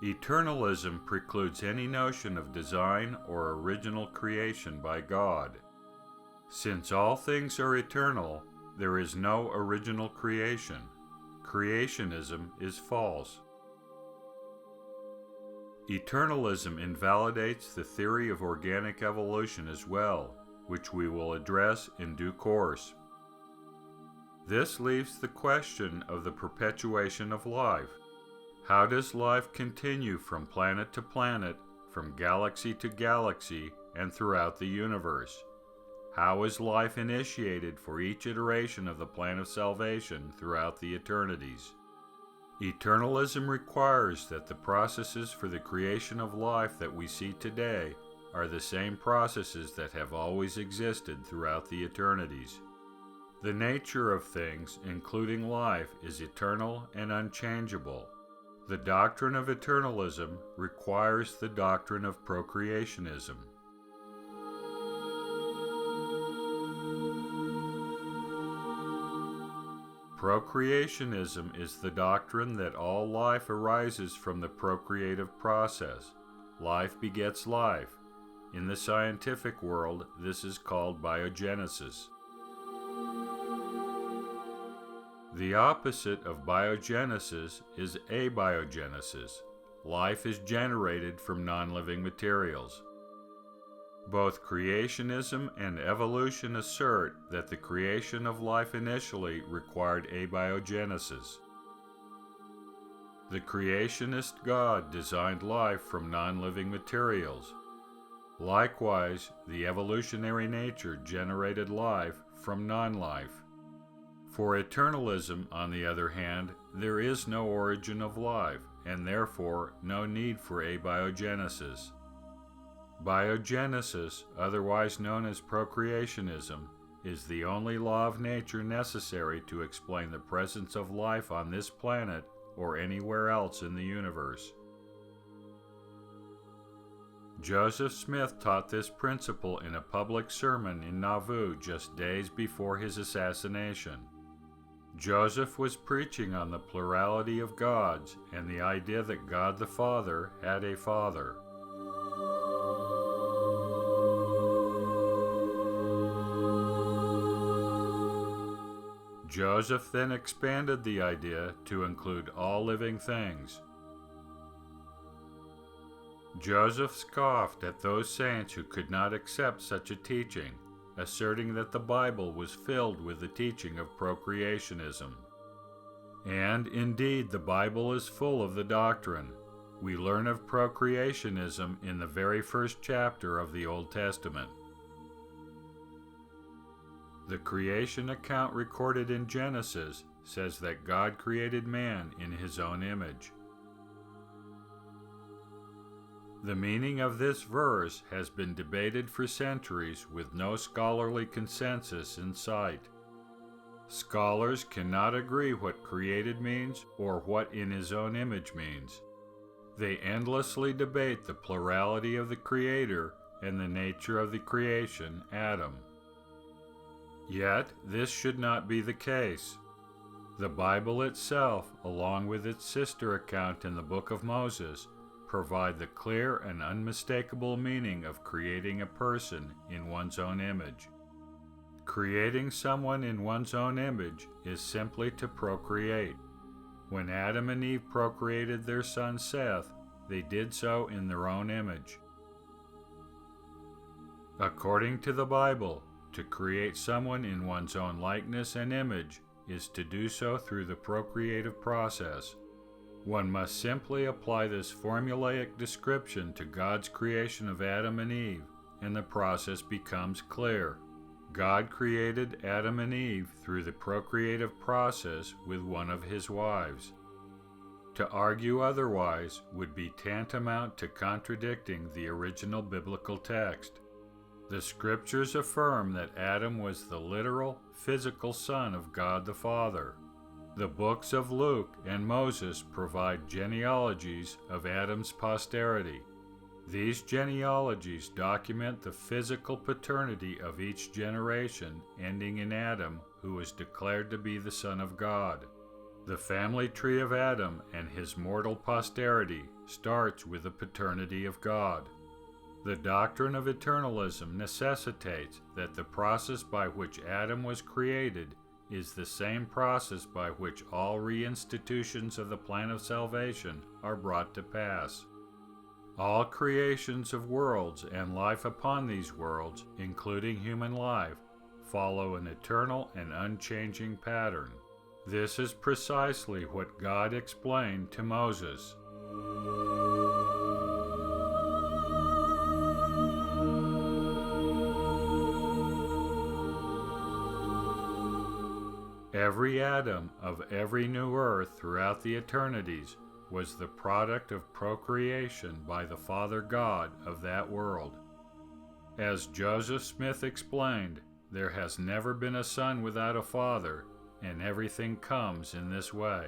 Eternalism precludes any notion of design or original creation by God. Since all things are eternal, there is no original creation. Creationism is false. Eternalism invalidates the theory of organic evolution as well, which we will address in due course. This leaves the question of the perpetuation of life. How does life continue from planet to planet, from galaxy to galaxy, and throughout the universe? How is life initiated for each iteration of the plan of salvation throughout the eternities? Eternalism requires that the processes for the creation of life that we see today are the same processes that have always existed throughout the eternities. The nature of things, including life, is eternal and unchangeable. The doctrine of eternalism requires the doctrine of procreationism. Procreationism is the doctrine that all life arises from the procreative process. Life begets life. In the scientific world, this is called biogenesis. The opposite of biogenesis is abiogenesis. Life is generated from non-living materials. Both creationism and evolution assert that the creation of life initially required abiogenesis. The creationist God designed life from non-living materials. Likewise, the evolutionary nature generated life from non-life. For eternalism, on the other hand, there is no origin of life, and therefore no need for abiogenesis. Biogenesis, otherwise known as procreationism, is the only law of nature necessary to explain the presence of life on this planet or anywhere else in the universe. Joseph Smith taught this principle in a public sermon in Nauvoo just days before his assassination. Joseph was preaching on the plurality of gods and the idea that God the Father had a father. Joseph then expanded the idea to include all living things. Joseph scoffed at those saints who could not accept such a teaching, asserting that the Bible was filled with the teaching of procreationism. And indeed, the Bible is full of the doctrine. We learn of procreationism in the very first chapter of the Old Testament. The creation account recorded in Genesis says that God created man in his own image. The meaning of this verse has been debated for centuries with no scholarly consensus in sight. Scholars cannot agree what created means or what in his own image means. They endlessly debate the plurality of the Creator and the nature of the creation, Adam. Yet, this should not be the case. The Bible itself, along with its sister account in the Book of Moses, provide the clear and unmistakable meaning of creating a person in one's own image. Creating someone in one's own image is simply to procreate. When Adam and Eve procreated their son Seth, they did so in their own image. According to the Bible, to create someone in one's own likeness and image is to do so through the procreative process. One must simply apply this formulaic description to God's creation of Adam and Eve, and the process becomes clear. God created Adam and Eve through the procreative process with one of his wives. To argue otherwise would be tantamount to contradicting the original biblical text. The scriptures affirm that Adam was the literal, physical son of God the Father. The books of Luke and Moses provide genealogies of Adam's posterity. These genealogies document the physical paternity of each generation, ending in Adam, who was declared to be the Son of God. The family tree of Adam and his mortal posterity starts with the paternity of God. The doctrine of eternalism necessitates that the process by which Adam was created is the same process by which all reinstitutions of the plan of salvation are brought to pass. All creations of worlds and life upon these worlds, including human life, follow an eternal and unchanging pattern. This is precisely what God explained to Moses. Every atom of every new earth throughout the eternities was the product of procreation by the Father God of that world. As Joseph Smith explained, there has never been a son without a father, and everything comes in this way.